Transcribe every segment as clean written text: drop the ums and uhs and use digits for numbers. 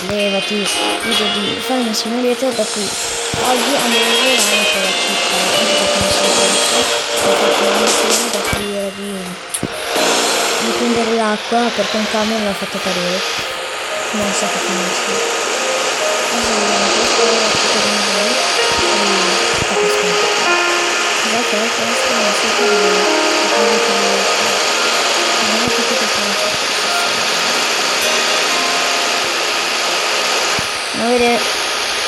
Levati, io devi fare un simulator da cui oggi andiamo a lavorare per la città, da cui era di prendere l'acqua perché un camion l'ha fatto cadere, non so che finisce. Allora, questo è la città di noi e capisco. Questo non si può vedere, non ho capito cosa. A vedere,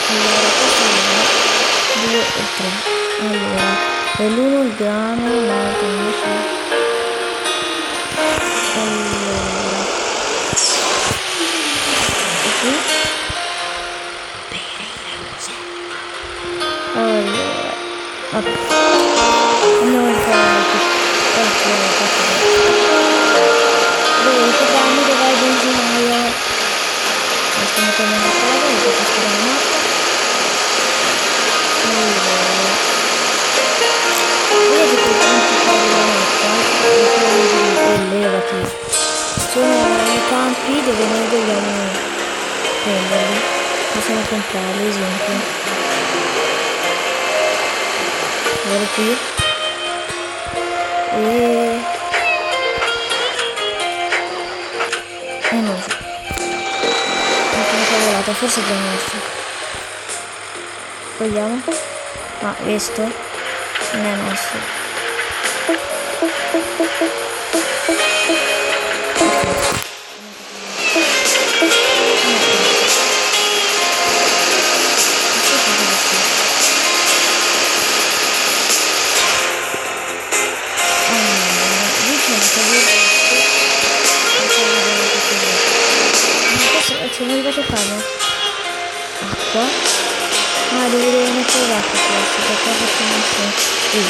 allora questo è 2 e 3, allora è l'1 il grano, l'altro invece allora e qui allora ok andiamo a fare dove ricordiamo dove è il benzinaio. Stiamo tornando a casa, mi faccio scrivere la mappa. Allora, vedete che quanti qua della mappa, levati. Sono nei campi dove noi dobbiamo prenderli. Possiamo comprarli, esempio. Guarda qui. E non so. Forse è già nostro. Vogliamo? Ah, questo non è nostro. Sono arrivato a casa. Acqua. Ah, devo mettere l'acqua forse, perché ho messo il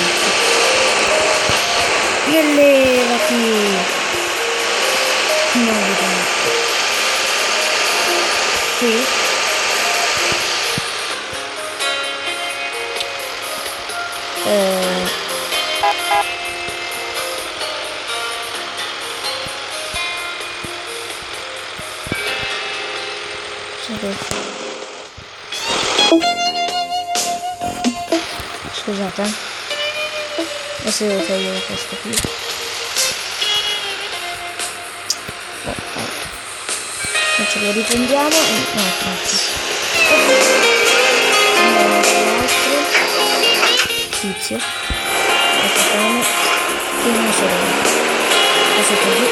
e levati. No, vediamo. Qui. Scusate, adesso devo togliere questo qui. Ce lo riprendiamo e no, andiamo all'altro tizio e facciamo il nostro questo così.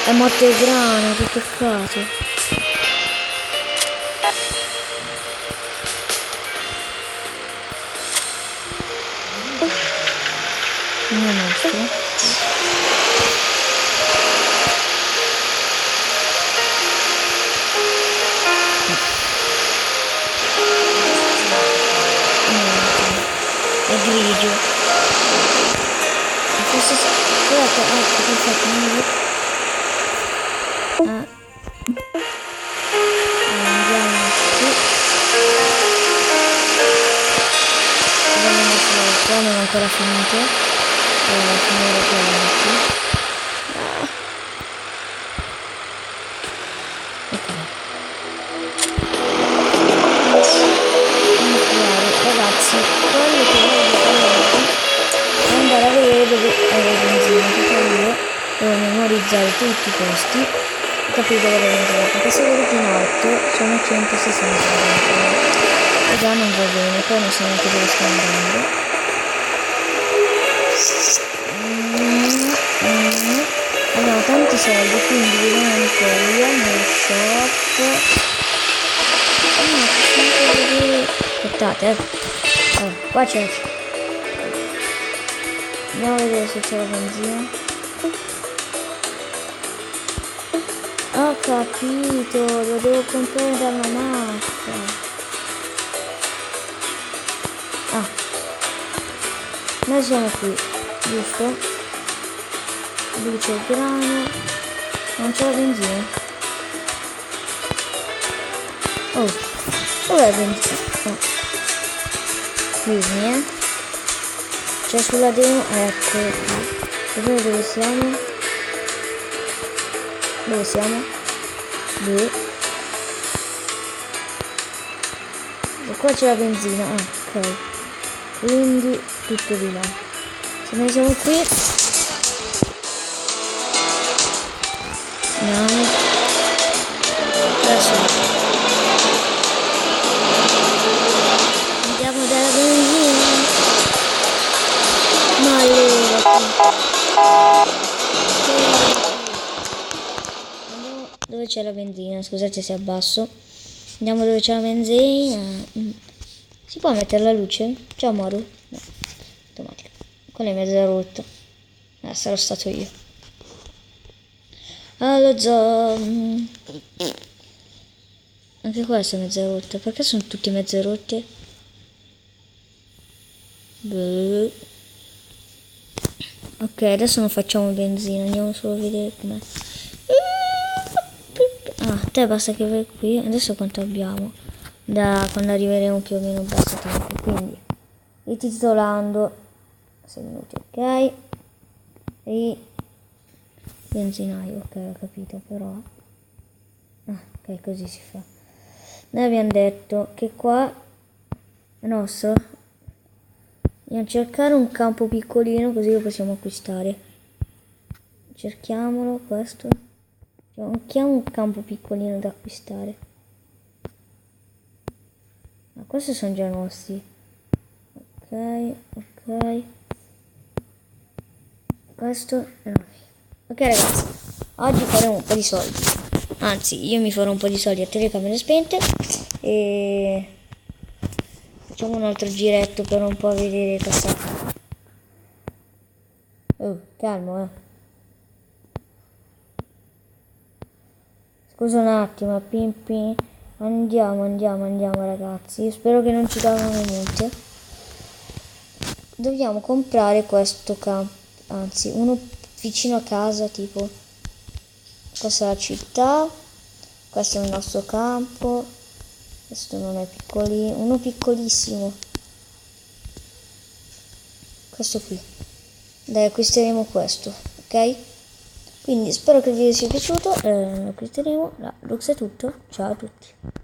È morto il grano, che peccato. Non è nostro. È grigio. Forse guardate, perfetto, non andiamo qui. Qua non ho ancora finito. Finire più avanti. Ragazzi, quello che voglio fare è andare a vedere dove è la benzina, perché io devo memorizzare tutti i posti, capire dove la benzina, perché se vedete in alto sono 160 e già non va bene, poi non so neanche dove sto andando. Abbiamo tanti soldi, quindi vediamo un po', vediamo il shop. Aspettate, qua c'è. Andiamo a vedere se c'è la benzina. Ho capito, lo devo comprare dalla mappa. Ah, noi siamo qui, giusto? Lì c'è il grano, non c'è la benzina. Oh. Dov'è benzina? No. Quindi c'è sulla demo, ecco qui. Dove siamo? Dove siamo? Lì. E qua c'è la benzina, ok. Quindi tutto di là. Se noi siamo qui, andiamo. Adesso andiamo dalla benzina. Ma allora andiamo dove c'è la benzina. Scusate se abbasso. Andiamo dove c'è la benzina. Si può mettere la luce? Ciao Maru. No, automatica. Quella è mezza rotta. Sarò stato io. Allo zoo. Anche questa è mezza rotta. Perché sono tutte mezze rotte? Beh. Ok, adesso non facciamo benzina. Andiamo solo a vedere com'è. Ah, te basta che vai qui. Adesso quanto abbiamo? Da quando arriveremo più o meno basta tempo. Quindi rititolando 6 minuti, ok? E benzinaio, ok, ho capito, però ok, così si fa. Noi abbiamo detto che qua è nostro. Andiamo a cercare un campo piccolino così lo possiamo acquistare. Cerchiamolo questo. Cerchiamo un campo piccolino da acquistare. Ma questi sono già nostri. Ok, ok. Questo è nostro. Ok ragazzi, oggi faremo un po' di soldi. Anzi, io mi farò un po' di soldi a telecamere spente. E facciamo un altro giretto per un po' vedere cosa. Oh, calmo, Scusa un attimo, pim pim. Andiamo ragazzi. Io spero che non ci davano multe. Dobbiamo comprare questo campo, anzi uno vicino a casa, tipo questa è la città, questo è il nostro campo, questo non è piccolino, uno piccolissimo, questo qui. Dai, acquisteremo questo, ok? Quindi spero che il video sia piaciuto, acquisteremo. Lux è tutto, ciao a tutti.